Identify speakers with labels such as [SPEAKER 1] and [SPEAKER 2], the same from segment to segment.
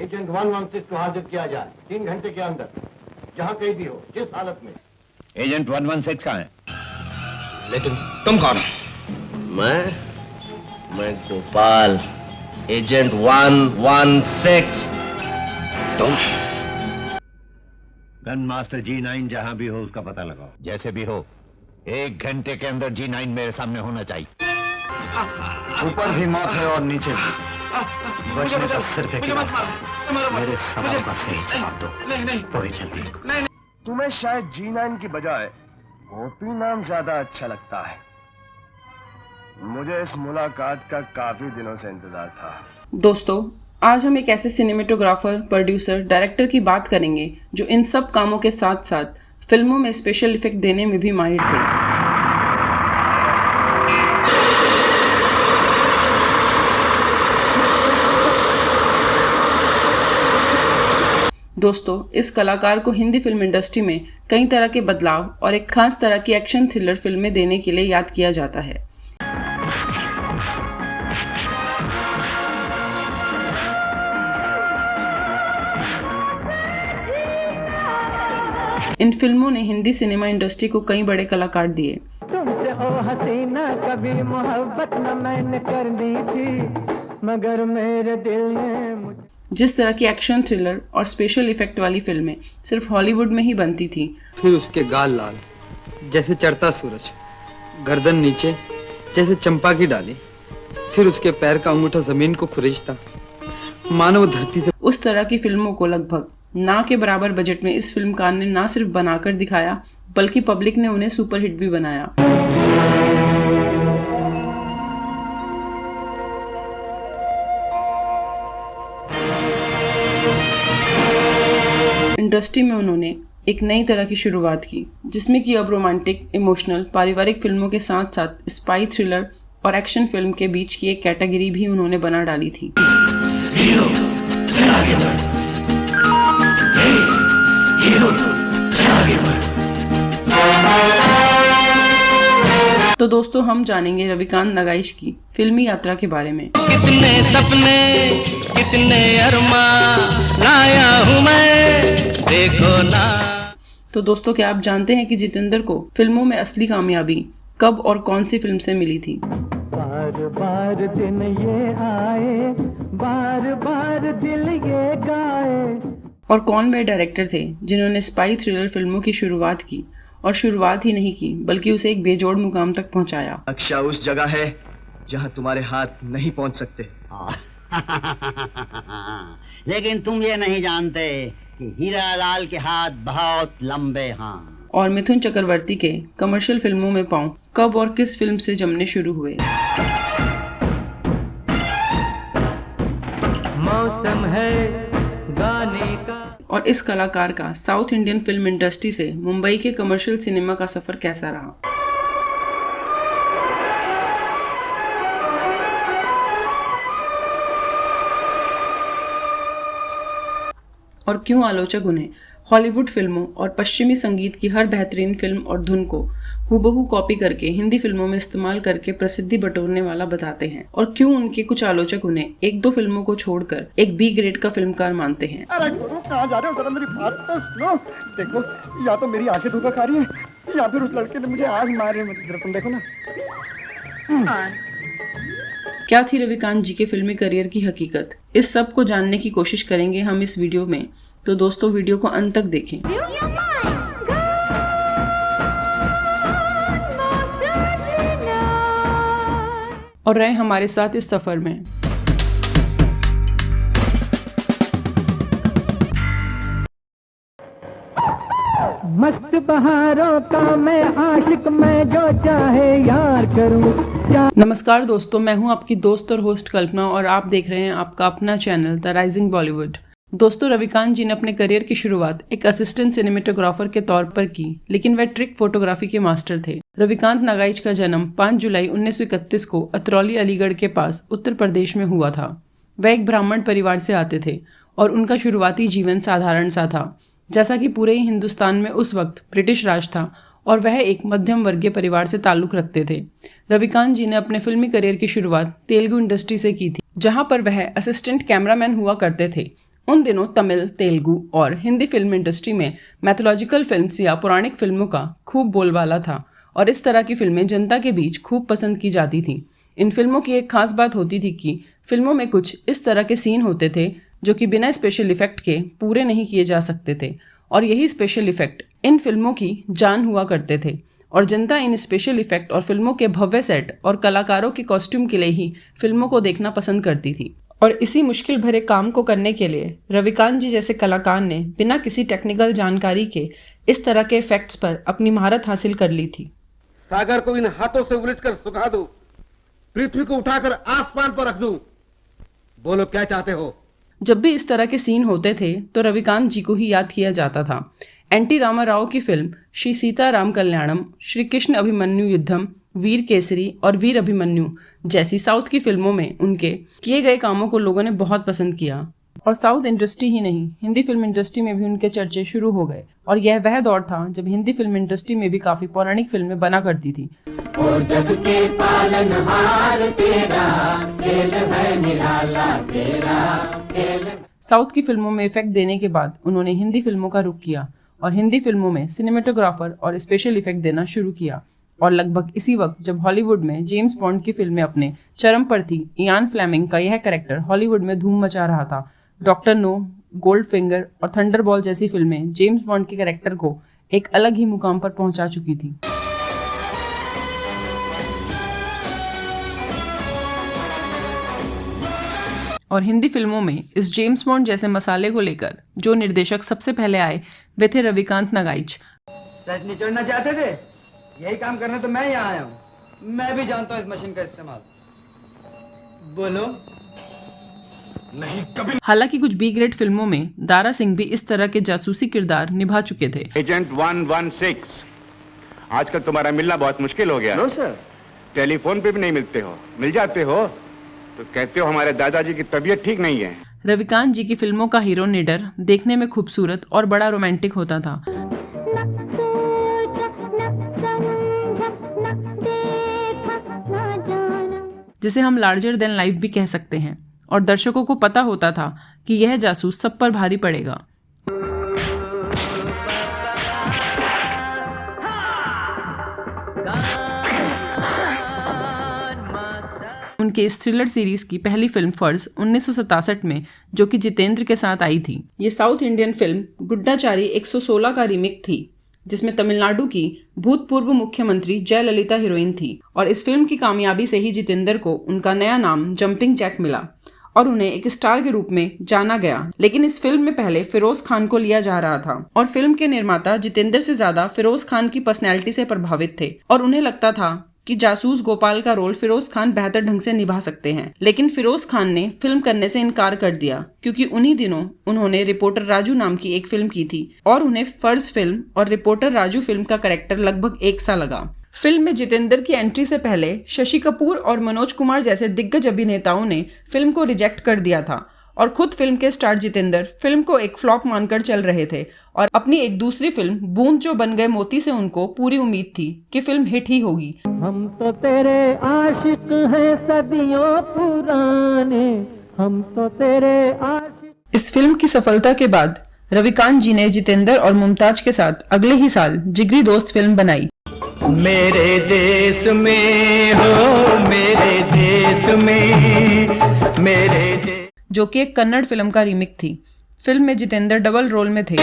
[SPEAKER 1] Agent 116 को हाजिर किया जाए 3 घंटे के अंदर, जहाँ कहीं भी हो, जिस हालत में।
[SPEAKER 2] एजेंट 116 कहाँ है?
[SPEAKER 3] लेकिन तुम कौन हो?
[SPEAKER 4] मैं गोपाल, एजेंट 116।
[SPEAKER 2] तुम? गन मास्टर G9 जहां भी हो उसका पता लगाओ। जैसे भी हो 1 घंटे के अंदर G9 मेरे सामने होना चाहिए।
[SPEAKER 1] ऊपर भी मौत है और नीचे भी। बचने का सिर्फ एक रास्ता है। मेरे सवाल का सही जवाब दो। कोई जल्दी।
[SPEAKER 3] तुम्हें शायद G9 की बजाय गोपी नाम ज्यादा अच्छा लगता है। मुझे इस मुलाकात का काफी दिनों से इंतजार था।
[SPEAKER 5] दोस्तों, आज हम एक ऐसे सिनेमेटोग्राफर, प्रोड्यूसर, डायरेक्टर की बात करेंगे जो इन सब कामों के साथ साथ फिल्मों में स्पेशल इफेक्ट देने में भी माहिर थे। दोस्तों, इस कलाकार को हिंदी फिल्म इंडस्ट्री में कई तरह के बदलाव और एक खास तरह की एक्शन थ्रिलर फिल्में देने के लिए याद किया जाता है। इन फिल्मों ने हिंदी सिनेमा इंडस्ट्री को कई बड़े कलाकार दिए।
[SPEAKER 6] तुमसे ओ हसीना कभी मोहब्बत न मैंने करनी थी, मगर मेरे दिल ने मुझे।
[SPEAKER 5] जिस तरह की एक्शन थ्रिलर और स्पेशल इफेक्ट वाली फिल्में सिर्फ हॉलीवुड में ही बनती थी।
[SPEAKER 7] फिर उसके गाल लाल जैसे चढ़ता सूरज, गर्दन नीचे जैसे चंपा की डाली, फिर उसके पैर का अंगूठा जमीन को खुरेचता मानो धरती से।
[SPEAKER 5] उस तरह की फिल्मों को लगभग ना के बराबर बजट में इस फिल्मकार ने ना सिर्फ बनाकर दिखाया, बल्कि पब्लिक ने उन्हें सुपरहिट भी बनाया। इंडस्ट्री में उन्होंने एक नई तरह की शुरुआत की, जिसमें कि अब रोमांटिक, इमोशनल, पारिवारिक फिल्मों के साथ साथ स्पाई थ्रिलर और एक्शन फिल्म के बीच की एक कैटेगरी भी उन्होंने बना डाली थी। तो दोस्तों, हम जानेंगे रविकांत नागाइच की फिल्मी यात्रा के बारे में।
[SPEAKER 6] कितने सपने, कितने अरमान लाया हूँ मैं, देखो ना।
[SPEAKER 5] तो दोस्तों, क्या आप जानते हैं कि जितेंद्र को फिल्मों में असली कामयाबी कब और कौन सी फिल्म से मिली थी?
[SPEAKER 6] बार बार दिन ये आए, बार बार दिल ये गाए।
[SPEAKER 5] और कौन वे डायरेक्टर थे जिन्होंने स्पाई थ्रिलर फिल्मों की शुरुआत की, और शुरुआत ही नहीं की बल्कि उसे एक बेजोड़ मुकाम तक पहुंचाया।
[SPEAKER 7] लक्ष्य उस जगह है जहां तुम्हारे हाथ नहीं पहुंच सकते।
[SPEAKER 8] लेकिन तुम ये नहीं जानते कि हीरा लाल के हाथ बहुत लंबे हैं।
[SPEAKER 5] और मिथुन चक्रवर्ती के कमर्शियल फिल्मों में पांव कब और किस फिल्म से जमने शुरू हुए?
[SPEAKER 6] मौसम है गाने का।
[SPEAKER 5] और इस कलाकार का साउथ इंडियन फिल्म इंडस्ट्री से मुंबई के कमर्शियल सिनेमा का सफर कैसा रहा? और क्यों आलोचक उन्हें हॉलीवुड फिल्मों और पश्चिमी संगीत की हर बेहतरीन फिल्म और धुन को हूबहू कॉपी करके हिंदी फिल्मों में इस्तेमाल करके प्रसिद्धि बटोरने वाला बताते हैं? और क्यों उनके कुछ आलोचक उन्हें 1-2 फिल्मों को छोड़कर एक बी ग्रेड का फिल्मकार मानते हैं?
[SPEAKER 1] अरे गुरु, कहाँ जा रहे हो? जरा मेरी बात तो सुनो। देखो, या तो मेरी आंखें धोखा खा रही हैं, या फिर उस लड़के ने मुझे आग मारी। जरा तुम देखो ना।
[SPEAKER 5] क्या थी रविकांत जी के फिल्मी करियर की हकीकत? इस सब को जानने की कोशिश करेंगे हम इस वीडियो में। तो दोस्तों, वीडियो को अंत तक देखें। और रहे हमारे साथ इस सफर में।
[SPEAKER 6] मस्त बहारों का मैं आशिक, मैं जो चाहे यार करूं।
[SPEAKER 5] नमस्कार दोस्तों, मैं हूं आपकी दोस्त और होस्ट कल्पना, और आप देख रहे हैं आपका अपना चैनल द राइजिंग बॉलीवुड। दोस्तों, रविकांत जी ने अपने करियर की शुरुआत एक असिस्टेंट सिनेमेटोग्राफर के तौर पर की, लेकिन वह ट्रिक फोटोग्राफी के मास्टर थे। रविकांत नागाइच का जन्म 5 जुलाई 1931 को अतरौली, अलीगढ़ के पास उत्तर प्रदेश में हुआ था। वह एक ब्राह्मण परिवार से आते थे और उनका शुरुआती जीवन साधारण सा था। जैसा कि पूरे ही हिंदुस्तान में उस वक्त ब्रिटिश राज था और वह एक मध्यम वर्गीय परिवार से ताल्लुक रखते थे। रविकांत जी ने अपने फिल्मी करियर की शुरुआत तेलुगु इंडस्ट्री से की थी, जहां पर वह असिस्टेंट कैमरामैन हुआ करते थे। उन दिनों तमिल, तेलुगु और हिंदी फिल्म इंडस्ट्री में मैथोलॉजिकल फिल्म्स या पौराणिक फिल्मों का खूब बोलबाला था और इस तरह की फिल्में जनता के बीच खूब पसंद की जाती थीं। इन फिल्मों की एक खास बात होती थी कि फिल्मों में कुछ इस तरह के सीन होते थे जो कि बिना स्पेशल इफेक्ट के पूरे नहीं किए जा सकते थे और यही स्पेशल इफेक्ट इन फिल्मों की जान हुआ करते थे और जनता इन स्पेशल इफेक्ट और फिल्मों के भव्य सेट और कलाकारों के कॉस्ट्यूम के लिए ही फिल्मों को देखना पसंद करती थी। और इसी मुश्किल भरे काम को करने के लिए रविकांत जी जैसे कलाकार ने बिना किसी टेक्निकल जानकारी के इस तरह के इफेक्ट्स पर अपनी महारत हासिल कर ली थी।
[SPEAKER 9] सागर को इन हाथों से उलझकर सुखा दूं, पृथ्वी को उठाकर आसमान पर रख दूं, बोलो क्या चाहते हो।
[SPEAKER 5] जब भी इस तरह के सीन होते थे तो रविकांत जी को ही याद किया जाता था। एन.टी. रामाराव की फिल्म श्री सीताराम कल्याणम, श्री कृष्ण अभिमन्यु युद्धम, वीर केसरी और वीर अभिमन्यु जैसी साउथ की फिल्मों में उनके किए गए कामों को लोगों ने बहुत पसंद किया और साउथ इंडस्ट्री ही नहीं, हिंदी फिल्म इंडस्ट्री में भी उनके चर्चे शुरू हो गए और यह वह दौर था जब हिंदी फिल्म इंडस्ट्री में भी काफी पौराणिक फिल्में बना करती थी।
[SPEAKER 6] ओ जग के पालनहार तेरा, खेल है निराला तेरा, खेल।
[SPEAKER 5] साउथ की फिल्मों में इफेक्ट देने के बाद उन्होंने हिंदी फिल्मों का रुख किया और हिंदी फिल्मों में सिनेमेटोग्राफर और स्पेशल इफेक्ट देना शुरू किया और लगभग इसी वक्त जब हॉलीवुड में जेम्स बॉन्ड की फिल्में अपने चरम पर थी, इयान फ्लेमिंग का यह कैरेक्टर हॉलीवुड में धूम मचा रहा था। डॉक्टर नो, गोल्ड फिंगर और थंडरबॉल्ट जैसी फिल्में जेम्स बॉन्ड के कैरेक्टर को एक अलग ही मुकाम पर पहुंचा चुकी थी। और हिंदी फिल्मों में इस जेम्स बॉन्ड जैसे मसाले को लेकर जो निर्देशक सबसे पहले आए वे थे रविकांत नागाइच।
[SPEAKER 7] सच निचोड़ना चाहते थे, यही काम करने तो मैं यहाँ आया हूँ। मैं भी जानता हूँ इस मशीन का इस्तेमाल। बोलो।
[SPEAKER 3] नहीं कभी।
[SPEAKER 5] हालांकि कुछ बी ग्रेड फिल्मों में दारा सिंह भी इस तरह के जासूसी किरदार निभा चुके थे।
[SPEAKER 10] एजेंट 116, आजकल तुम्हारा मिलना बहुत मुश्किल हो गया।
[SPEAKER 3] No sir.
[SPEAKER 10] टेलीफोन पे भी नहीं मिलते हो, मिल जाते हो तो कहते हो हमारे दादाजी की तबीयत ठीक नहीं है।
[SPEAKER 5] रविकांत जी की फिल्मों का हीरो निडर देखने में खूबसूरत और बड़ा रोमांटिक होता था। जिसे हम लार्जर देन लाइफ भी कह सकते हैं और दर्शकों को पता होता था कि यह जासूस सब पर भारी पड़ेगा। उनके इस थ्रिलर सीरीज की पहली फिल्म फर्ज 1967 में जो कि जितेंद्र के साथ आई थी। ये साउथ इंडियन फिल्म गुड्डाचारी 116 का रीमेक थी जिसमें तमिलनाडु की भूतपूर्व मुख्यमंत्री जयललिता हीरोइन थी और इस फिल्म की कामयाबी से ही जितेंद्र को उनका नया नाम जंपिंग जैक मिला और उन्हें एक स्टार के रूप में जाना गया। लेकिन इस फिल्म में पहले फिरोज खान को लिया जा रहा था और फिल्म के निर्माता जितेंद्र से ज्यादा फिरोज खान की पर्सनैलिटी से प्रभावित थे और उन्हें लगता था कि जासूस गोपाल का रोल फिरोज खान बेहतर ढंग से निभा सकते हैं। लेकिन फिरोज खान ने फिल्म करने से इनकार कर दिया क्योंकि उन्हीं दिनों उन्होंने रिपोर्टर राजू नाम की एक फिल्म की थी और उन्हें फर्ज फिल्म और रिपोर्टर राजू फिल्म का कैरेक्टर लगभग एक सा लगा। फिल्म में जितेंद्र की एंट्री से पहले शशि कपूर और मनोज कुमार जैसे दिग्गज अभिनेताओं ने फिल्म को रिजेक्ट कर दिया था और खुद फिल्म के स्टार जितेंद्र फिल्म को एक फ्लॉप मानकर चल रहे थे और अपनी एक दूसरी फिल्म बूंद जो बन गए मोती से उनको पूरी उम्मीद थी कि फिल्म हिट ही होगी।
[SPEAKER 6] हम तो तेरे आशिक हैं सदियों पुराने, हम तो तेरे आशिक।
[SPEAKER 5] इस फिल्म की सफलता के बाद रविकांत जी ने जितेंद्र और मुमताज के साथ अगले ही साल जिगरी दोस्त फिल्म बनाई।
[SPEAKER 6] मेरे देश में हो, मेरे देश में, मेरे देश,
[SPEAKER 5] जो कि एक कन्नड़ फिल्म का रीमेक थी। फिल्म में जितेंद्र डबल रोल में थे।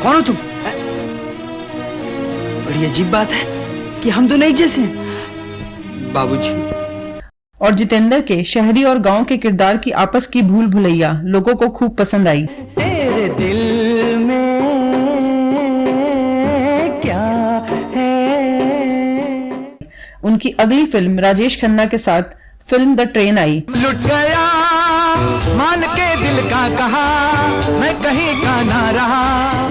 [SPEAKER 7] कौन हो तुम? बड़ी अजीब बात है कि हम दोनों एक जैसे हैं। बाबूजी।
[SPEAKER 5] और जितेंद्र के शहरी और गांव के किरदार की आपस की भूल भुलैया लोगों को खूब पसंद आई।
[SPEAKER 6] तेरे दिल में क्या है?
[SPEAKER 5] उनकी अगली फिल्म राजेश खन्ना के साथ फिल्म द ट्रेन आई।
[SPEAKER 6] लुट गया मान के दिल का कहा, मैं कहीं का ना रहा।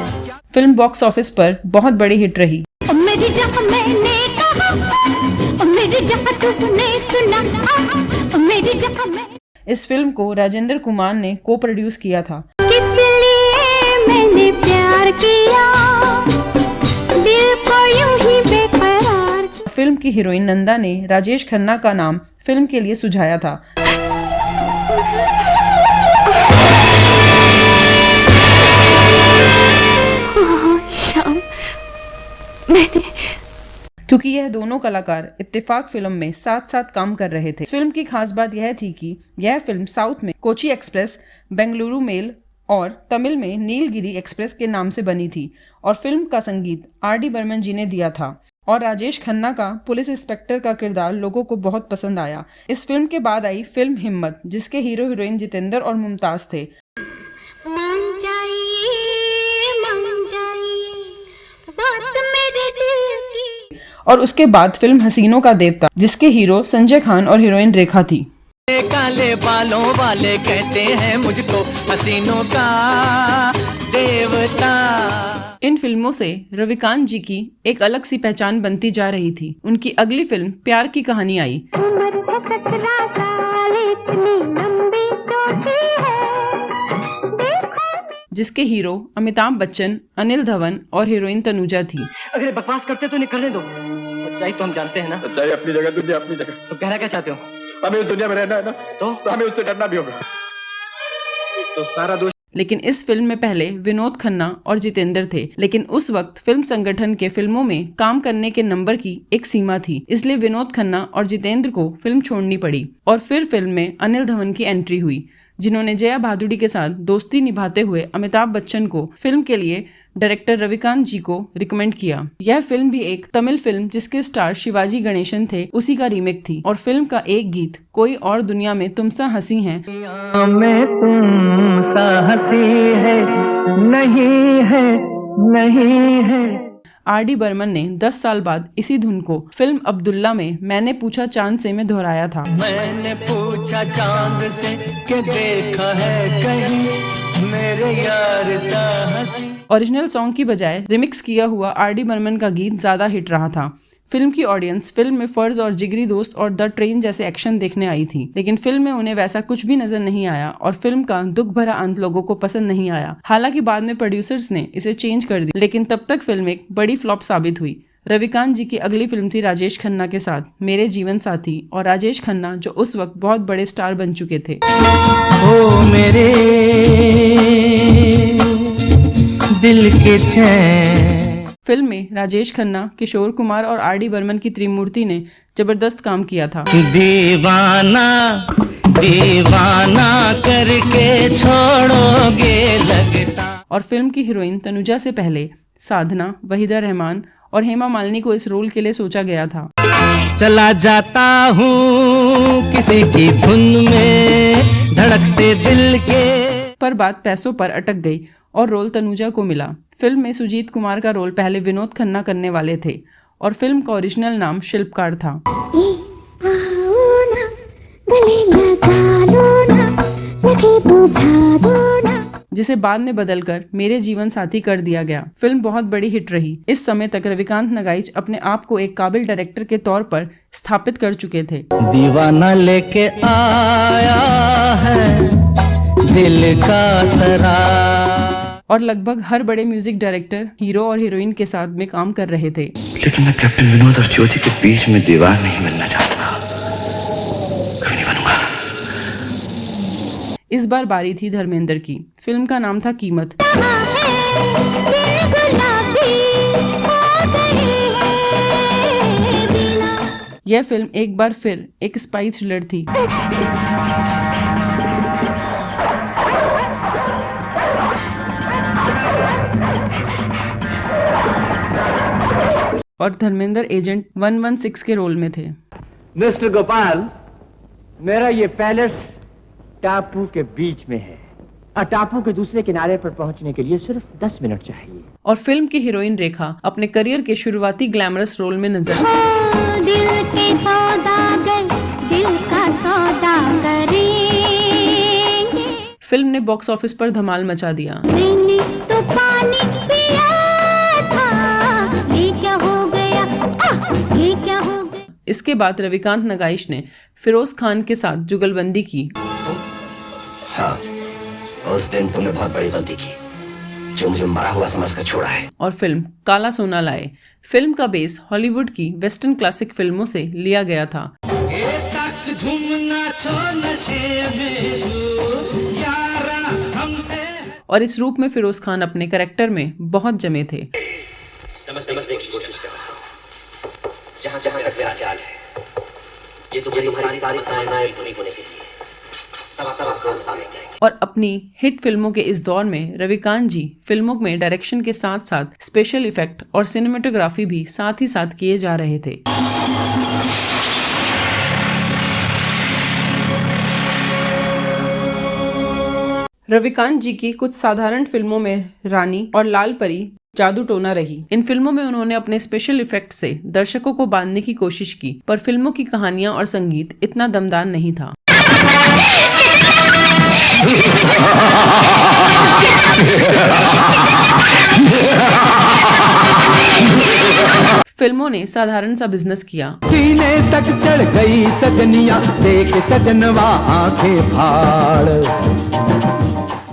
[SPEAKER 5] फिल्म बॉक्स ऑफिस पर बहुत बड़ी हिट रही।
[SPEAKER 11] मेरी जहाँ मैंने कहा, मेरी जहाँ तूने सुना, मेरी जहाँ मैं।
[SPEAKER 5] इस फिल्म को राजेंद्र कुमार ने को प्रोड्यूस किया था।
[SPEAKER 11] किस लिए मैंने प्यार किया, दिल को यूं ही बेकरार।
[SPEAKER 5] फिल्म की हीरोइन नंदा ने राजेश खन्ना का नाम फिल्म के लिए सुझाया था। यह दोनों कलाकार इत्तेफाक फिल्म में साथ साथ काम कर रहे थे। इस फिल्म की खास बात यह थी कि यह फिल्म साउथ में कोची एक्सप्रेस, बेंगलुरु मेल और तमिल में नीलगिरी एक्सप्रेस के नाम से बनी थी और फिल्म का संगीत R.D. बर्मन जी ने दिया था और राजेश खन्ना का पुलिस इंस्पेक्टर का किरदार लोगों को बहुत पसंद आया। इस फिल्म के बाद आई फिल्म हिम्मत, जिसके हीरो हीरोइन जितेंद्र और मुमताज थे। और उसके बाद फिल्म हसीनों का देवता, जिसके हीरो संजय खान और हीरोइन रेखा थी।
[SPEAKER 6] काले बालों वाले कहते हैं मुझको हसीनों का देवता।
[SPEAKER 5] इन फिल्मों से रविकांत जी की एक अलग सी पहचान बनती जा रही थी। उनकी अगली फिल्म प्यार की कहानी आई, जिसके हीरो अमिताभ बच्चन, अनिल धवन और हीरोइन तनुजा थी।
[SPEAKER 6] अगर बकवास करते तो निकलने दो, सच्चाई तो हम जानते हैं ना।
[SPEAKER 9] सच्चाई अपनी जगह, दुनिया अपनी जगह।
[SPEAKER 6] तो कहना क्या चाहते हो?
[SPEAKER 9] हमें इस दुनिया में रहना है ना, तो हमें उससे डरना भी होगा। तो सारा दोष।
[SPEAKER 5] लेकिन इस फिल्म में पहले विनोद खन्ना और जितेंद्र थे, लेकिन उस वक्त फिल्म संगठन के फिल्मों में काम करने के नंबर की एक सीमा थी, इसलिए विनोद खन्ना और जितेंद्र को फिल्म छोड़नी पड़ी और फिर फिल्म में अनिल धवन की एंट्री हुई, जिन्होंने जया भादुड़ी के साथ दोस्ती निभाते हुए अमिताभ बच्चन को फिल्म के लिए डायरेक्टर रविकांत जी को रिकमेंड किया। यह फिल्म भी एक तमिल फिल्म जिसके स्टार शिवाजी गणेशन थे, उसी का रीमेक थी और फिल्म का एक गीत कोई और दुनिया में तुम सा हंसी है,
[SPEAKER 6] में तुम सा हंसी है, नहीं है, नहीं है।
[SPEAKER 5] R.D. बर्मन ने 10 साल बाद इसी धुन को फिल्म अब्दुल्ला में मैंने पूछा चांद से में दोहराया था।
[SPEAKER 6] मैंने पूछा चांद से कि देखा है कहीं मेरे यार सा हंसी।
[SPEAKER 5] ओरिजिनल सॉन्ग की बजाय रिमिक्स किया हुआ R.D. बर्मन का गीत ज्यादा हिट रहा था। फिल्म की ऑडियंस फिल्म में फर्ज और जिगरी दोस्त और द ट्रेन जैसे एक्शन देखने आई थी, लेकिन फिल्म में उन्हें वैसा कुछ भी नजर नहीं आया और फिल्म का दुख भरा अंत लोगों को पसंद नहीं आया। हालांकि बाद में प्रोड्यूसर्स ने इसे चेंज कर दिया, लेकिन तब तक फिल्म एक बड़ी फ्लॉप साबित हुई। रविकांत जी की अगली फिल्म थी राजेश खन्ना के साथ मेरे जीवन साथी, और राजेश खन्ना जो उस वक्त बहुत बड़े स्टार बन चुके थे।
[SPEAKER 6] ओ मेरे दिल के चैन।
[SPEAKER 5] फिल्म में राजेश खन्ना, किशोर कुमार और R.D. बर्मन की त्रिमूर्ति ने जबरदस्त काम किया था।
[SPEAKER 6] दीवाना दीवाना करके छोड़ोगे लगता।
[SPEAKER 5] और फिल्म की हीरोइन तनुजा से पहले साधना, वहीदा रहमान और हेमा मालिनी को इस रोल के लिए सोचा गया था।
[SPEAKER 6] चला जाता हूँ किसी की धुन में धड़कते दिल के,
[SPEAKER 5] पर बात पैसों पर अटक गई और रोल तनुजा को मिला। फिल्म में सुजीत कुमार का रोल पहले विनोद खन्ना करने वाले थे और फिल्म का ओरिजिनल नाम शिल्पकार था, जिसे बाद में बदलकर मेरे जीवन साथी कर दिया गया। फिल्म बहुत बड़ी हिट रही। इस समय तक रविकांत नगाइच अपने आप को एक काबिल डायरेक्टर के तौर पर स्थापित कर चुके थे।
[SPEAKER 6] दीवाना लेके आया है दिल का तरा।
[SPEAKER 5] और लगभग हर बड़े म्यूजिक डायरेक्टर हीरो और हीरोइन के साथ में काम कर रहे थे।
[SPEAKER 1] लेकिन मैं कैप्टन विनोद और ज्योति के बीच में दीवार नहीं बनना चाहता, कभी नहीं बनूंगा।
[SPEAKER 5] इस बार बारी थी धर्मेंद्र की। फिल्म का नाम था कीमत। यह फिल्म एक बार फिर एक स्पाई थ्रिलर थी। और धर्मेंद्र एजेंट 116 के रोल में थे।
[SPEAKER 12] मिस्टर गोपाल, मेरा ये पैलेस टापू के बीच में है और टापू के दूसरे किनारे पर पहुंचने के लिए सिर्फ 10 मिनट चाहिए।
[SPEAKER 5] और फिल्म की हीरोइन रेखा अपने करियर के शुरुआती ग्लैमरस रोल में नजर
[SPEAKER 11] दिल के सौदागर दिल का सौदा करेंगे।
[SPEAKER 5] फिल्म ने बॉक्स ऑफिस पर धमाल मचा दिया।
[SPEAKER 11] मैंने तो पानी पिया था, ये क्या हो गया, ये क्या हो गया।
[SPEAKER 5] इसके बाद रविकांत नगाइच ने फिरोज खान के साथ जुगलबंदी की।
[SPEAKER 4] हाँ, उस दिन तुमने बहुत बड़ी गलती की, जो मुझे मरा हुआ समझकर छोड़ा है।
[SPEAKER 5] और फिल्म काला सोना लाए। फिल्म का बेस हॉलीवुड की वेस्टर्न क्लासिक फिल्मों से लिया गया था। और इस रूप में फिरोज खान अपने कैरेक्टर में बहुत जमे थे।
[SPEAKER 4] समझने की कोशिश कर रहा हूं। जहां ये तुम्हारी सारी तमन्नाएं पूरी होने के लिए सवा साल लग जाएंगे।
[SPEAKER 5] और अपनी हिट फिल्मों के इस दौर में रविकांत जी फिल्मों में डायरेक्शन के साथ साथ स्पेशल इफेक्ट और सिनेमेटोग्राफी भी साथ ही साथ किए जा रहे थे। रविकांत जी की कुछ साधारण फिल्मों में रानी और लाल परी जादू टोना रही। इन फिल्मों में उन्होंने अपने स्पेशल इफेक्ट से दर्शकों को बांधने की कोशिश की, पर फिल्मों की कहानियां और संगीत इतना दमदार नहीं था। फिल्मों ने साधारण सा बिजनेस किया।
[SPEAKER 6] सीने तक चढ़ गई सजनिया, देख सजनवा आंखें फाड़।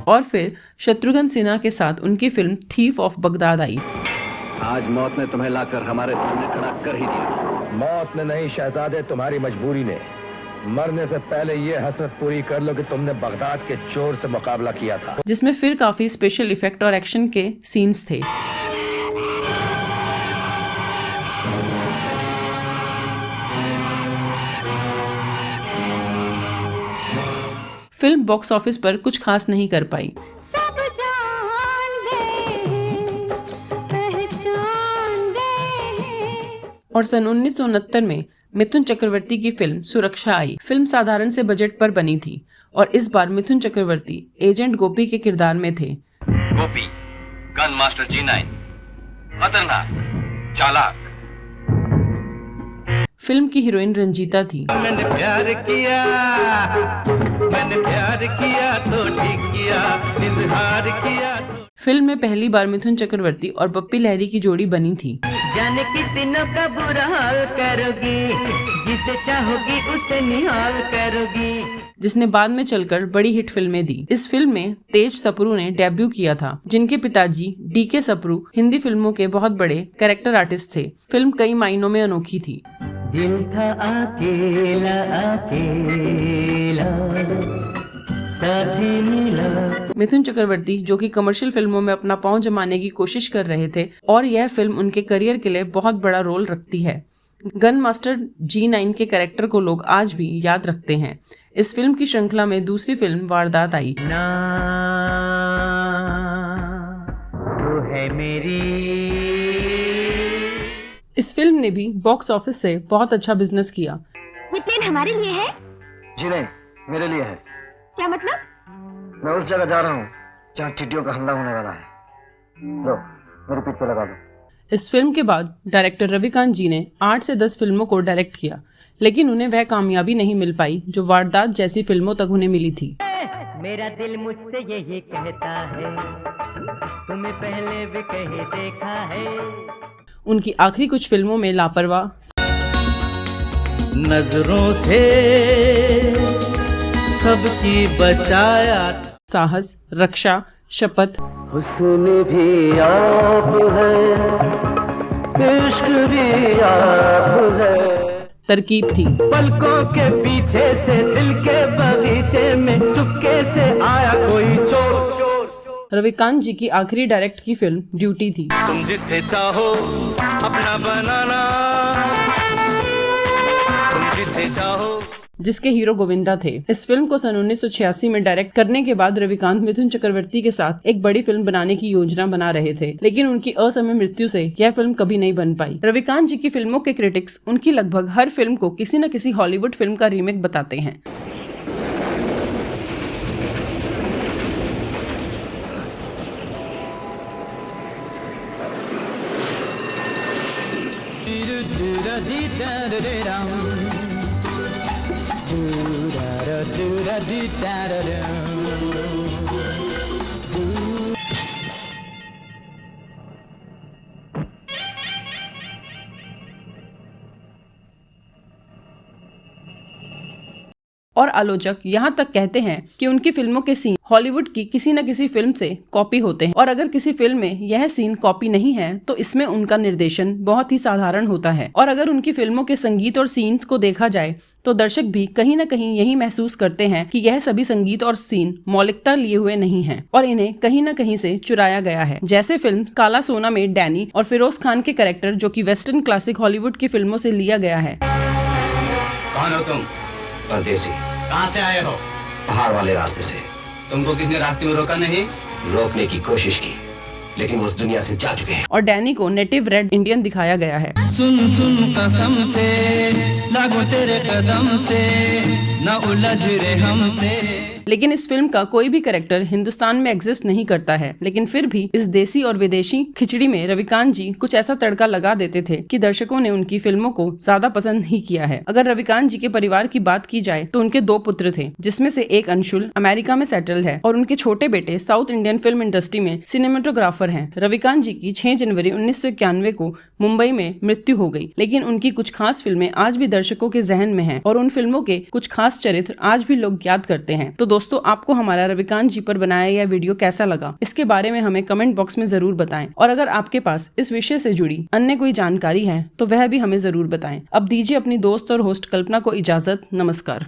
[SPEAKER 5] और फिर शत्रुघ्न सिन्हा के साथ उनकी फिल्म थीफ ऑफ बगदाद आई।
[SPEAKER 1] आज मौत ने तुम्हें लाकर हमारे सामने खड़ा कर ही दिया।
[SPEAKER 3] मौत ने नहीं शहजादे, तुम्हारी मजबूरी ने। मरने से पहले ये हसरत पूरी कर लो कि तुमने बगदाद के चोर से मुकाबला किया था,
[SPEAKER 5] जिसमें फिर काफी स्पेशल इफेक्ट और एक्शन के सीन्स थे। फिल्म बॉक्स ऑफिस पर कुछ खास नहीं कर पाई।
[SPEAKER 11] सब जान गए, पहचान गए।
[SPEAKER 5] और सन 1969 में मिथुन चक्रवर्ती की फिल्म सुरक्षा आई। फिल्म साधारण से बजट पर बनी थी और इस बार मिथुन चक्रवर्ती एजेंट गोपी के किरदार में थे।
[SPEAKER 13] गोपी, गन मास्टर G9, खतरनाक, चालाक।
[SPEAKER 5] फिल्म की हीरोइन रंजीता थी।
[SPEAKER 6] मैंने प्यार किया तो ठीक किया, इजहार किया।
[SPEAKER 5] फिल्म में पहली बार मिथुन चक्रवर्ती और बप्पी लहरी की जोड़ी बनी थी।
[SPEAKER 6] जाने कितनों का बुरा हाल करोगी, जिसे चाहोगी उसे निहाल करोगी।
[SPEAKER 5] जिसने बाद में चलकर बड़ी हिट फिल्में दी। इस फिल्म में तेज सप्रू ने डेब्यू किया था, जिनके पिताजी DK सप्रू हिंदी फिल्मों के बहुत बड़े कैरेक्टर आर्टिस्ट थे। फिल्म कई मायनों में अनोखी थी।
[SPEAKER 6] दिल था अकेला अकेला, साथी मिला।
[SPEAKER 5] मिथुन चक्रवर्ती जो कि कमर्शियल फिल्मों में अपना पांव जमाने की कोशिश कर रहे थे, और यह फिल्म उनके करियर के लिए बहुत बड़ा रोल रखती है। गन मास्टर G9 के कैरेक्टर को लोग आज भी याद रखते हैं। इस फिल्म की श्रृंखला में दूसरी फिल्म वारदात आई।
[SPEAKER 6] ना तो है मेरी।
[SPEAKER 5] इस फिल्म ने भी बॉक्स ऑफिस से बहुत अच्छा बिजनेस किया।
[SPEAKER 11] ये प्लेन हमारे लिए है?
[SPEAKER 1] जी नहीं, मेरे लिए है।
[SPEAKER 11] क्या मतलब?
[SPEAKER 1] मैं उस जगह जा रहा हूँ जहाँ टिड्डियों का हमला होने वाला है। लो, मेरी पीठ पे लगा दो।
[SPEAKER 5] इस फिल्म के बाद डायरेक्टर रविकांत जी ने 8 से 10 फिल्मों को डायरेक्ट किया, लेकिन उन्हें वह कामयाबी नहीं मिल पाई जो वारदात जैसी फिल्मों तक उन्हें मिली थी।
[SPEAKER 6] मेरा दिल मुझसे यही कहता है, तुम्हें पहले भी कहीं देखा है।
[SPEAKER 5] उनकी आखिरी कुछ फिल्मों में लापरवाह,
[SPEAKER 6] नजरों से सबकी बचाया,
[SPEAKER 5] साहस, रक्षा, शपथ,
[SPEAKER 6] हुस्न भी आप है, इश्क भी आप है,
[SPEAKER 5] तरकीब थी।
[SPEAKER 6] पलकों के पीछे से दिल के बगीचे में चुपके से आया कोई चोर।
[SPEAKER 5] रविकांत जी की आखिरी डायरेक्ट की फिल्म ड्यूटी थी।
[SPEAKER 6] तुम जिसे चाहो अपना बनाना, तुम जिसे चाहो,
[SPEAKER 5] जिसके हीरो गोविंदा थे। इस फिल्म को सन 1986 में डायरेक्ट करने के बाद रविकांत मिथुन चक्रवर्ती के साथ एक बड़ी फिल्म बनाने की योजना बना रहे थे, लेकिन उनकी असमय मृत्यु से यह फिल्म कभी नहीं बन पाई। रविकांत जी की फिल्मों के क्रिटिक्स उनकी लगभग हर फिल्म को किसी न किसी हॉलीवुड फिल्म का रीमेक बताते हैं। और आलोचक यहाँ तक कहते हैं कि उनकी फिल्मों के सीन हॉलीवुड की किसी न किसी फिल्म से कॉपी होते हैं, और अगर किसी फिल्म में यह सीन कॉपी नहीं है तो इसमें उनका निर्देशन बहुत ही साधारण होता है। और अगर उनकी फिल्मों के संगीत और सीन्स को देखा जाए तो दर्शक भी कहीं न कहीं यही महसूस करते हैं कि यह सभी संगीत और सीन मौलिकता लिए हुए नहीं हैं और इन्हें कहीं न कहीं से चुराया गया है। जैसे फिल्म काला सोना में डैनी और फिरोज खान के कैरेक्टर, जो कि वेस्टर्न क्लासिक हॉलीवुड की फिल्मों से लिया गया है।
[SPEAKER 4] कौन हो तुम? परदेसी।
[SPEAKER 14] कहाँ से आए हो?
[SPEAKER 4] पहाड़ वाले रास्ते से।
[SPEAKER 14] तुमको किसने रास्ते में रोका नहीं?
[SPEAKER 4] रोकने की कोशिश की, लेकिन वो उस दुनिया से जा चुके हैं।
[SPEAKER 5] और डैनी को नेटिव रेड इंडियन दिखाया गया है।
[SPEAKER 6] सुन सुन कसम से लागो तेरे कदम से न उलझ रे हमसे।
[SPEAKER 5] लेकिन इस फिल्म का कोई भी कैरेक्टर हिंदुस्तान में एग्जिस्ट नहीं करता है, लेकिन फिर भी इस देसी और विदेशी खिचड़ी में रविकांत जी कुछ ऐसा तड़का लगा देते थे कि दर्शकों ने उनकी फिल्मों को ज्यादा पसंद ही किया है। अगर रविकांत जी के परिवार की बात की जाए तो उनके 2 पुत्र थे, जिसमें से एक अंशुल अमेरिका में सेटल्ड है और उनके छोटे बेटे साउथ इंडियन फिल्म इंडस्ट्री में सिनेमेटोग्राफर हैं। रविकांत जी की 6 जनवरी 1991 को मुंबई में मृत्यु हो गई, लेकिन उनकी कुछ खास फिल्में आज भी दर्शकों के जहन में हैं और उन फिल्मों के कुछ खास चरित्र आज भी लोग याद करते हैं। तो दोस्तों, आपको हमारा रविकांत जी पर बनाया यह वीडियो कैसा लगा, इसके बारे में हमें कमेंट बॉक्स में जरूर बताएं। और अगर आपके पास इस विषय से जुड़ी अन्य कोई जानकारी है तो वह भी हमें जरूर बताएं। अब दीजिए अपनी दोस्त और होस्ट कल्पना को इजाजत। नमस्कार।